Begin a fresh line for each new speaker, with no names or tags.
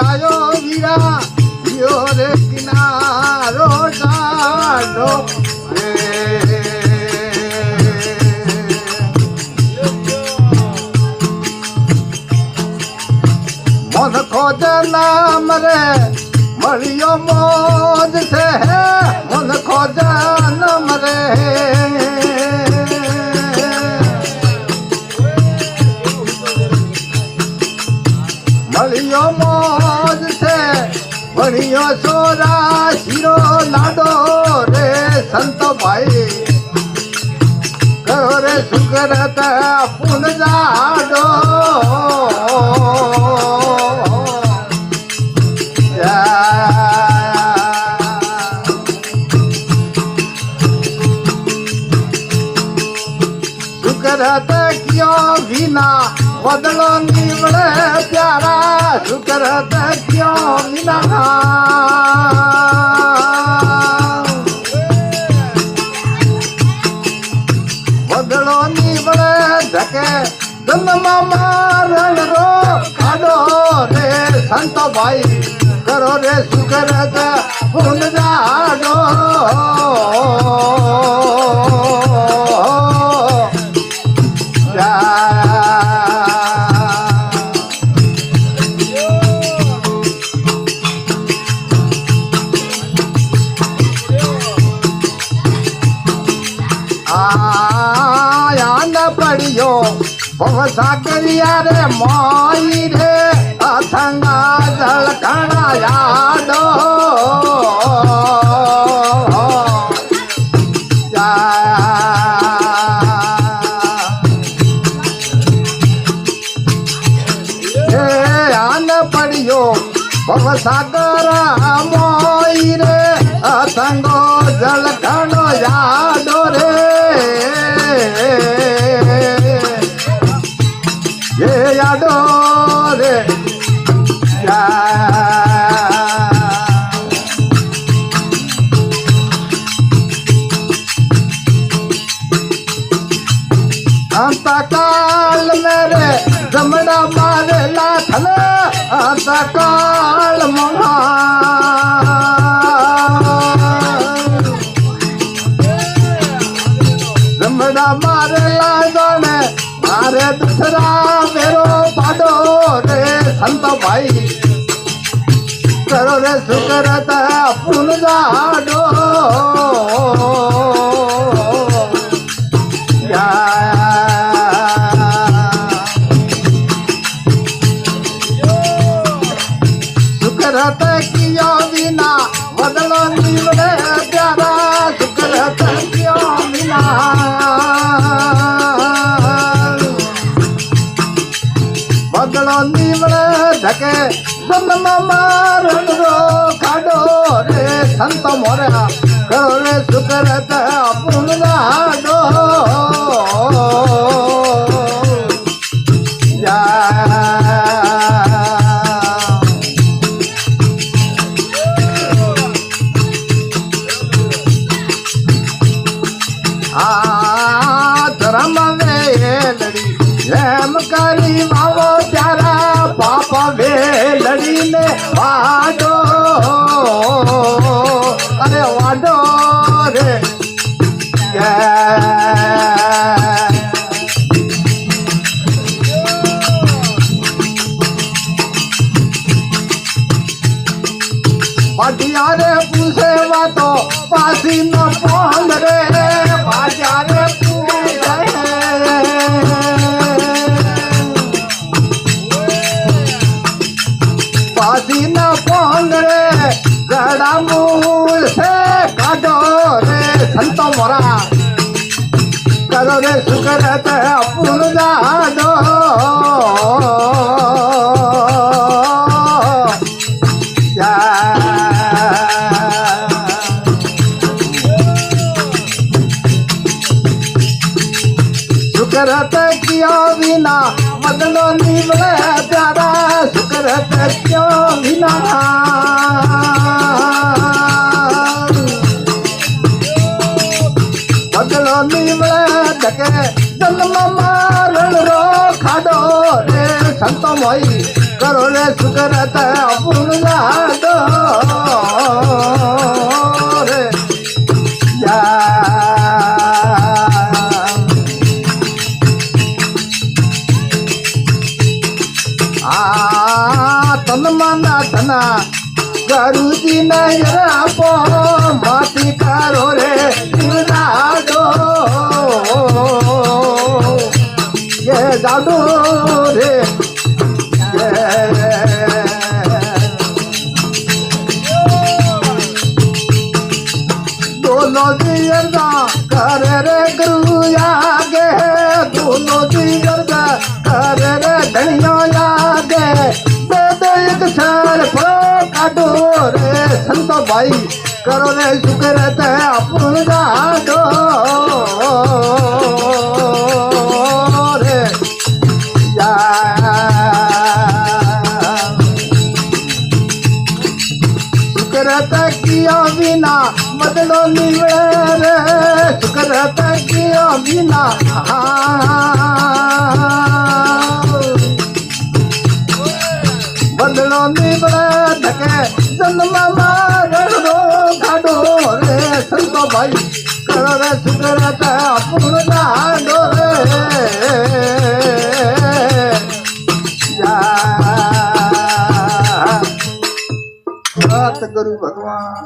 आयो वीरा यो रे किनारो डालो मन खोज नाम रे मरियो मौज से है मन खोज नाम रे मरियो मौज से बढ़ियो सोरा शिरो लाडो रे संत भाई करो रे सुकरत पुन जाडो सुकरत क्यों बिना बदलो निवड़े प्यारा सुकरत क्यों बिना बदलो निवड़े धके जन्म मारण रो खाडो रे संत भाई करो रे सुकरत पुन जाडो पड़ियो साकरिया रे माई रे अथंगा जलखना यादो आन पड़ियो सागर माई रे अथंगो जलखनो यादो रे ये यादो रे अंत काल मेरे जमड़ा मारे लाथल अंत काल महा जमड़ा मारे लाजने अरे दूसरा मेरो पाडो रे संत भाई करो रे सुकरत पुन जाडो सुकरत कियो बिना बदलो निवड़े प्यारा सुकरत कियो बिना बदलो निवड़े धके जन्म मारण रो खाडो रे संत मोरा करो रे सुकरत पुन जाडो धर्म वेलड़ी हेम करी मावो प्यारा पाप वेलड़ी ने वाडो अरे वाडो रे बाटिया रे पूछे तो पासी न पहुंच रे बाटिया रे पासी न पहुंच रे गड़ा मूल से काटो रे संत मोरा करो रे सुकरत पुन जाडो सुकरत क्यों बिना बदलो निवड़े प्यारा सुकरत क्यों बिना बदलो निवड़े धके जन्म मारण रो खाडो रे संत मोई करो रे सुकरत पूर्ण जाडो रे या तन मना धना गुरुजी नजर आपो माती करो रे जाडो ये जाडो रे दोनों दियर दा कर रे गुरु आगे दोनों दियर दा कर रे धनिया आगे दे दे एक साल फरो काटो रे संतो भाई करो रे शुक्र ते अपन जाडो रे या शुक्रत किया बिना बदलो निवड़े रे शुक्रत किया बिना बदलो निवड़े धके जन्म मारो गाडो रे संतो भाई करो रे शुक्रत अपन गाडो रे या गुरु भगवान।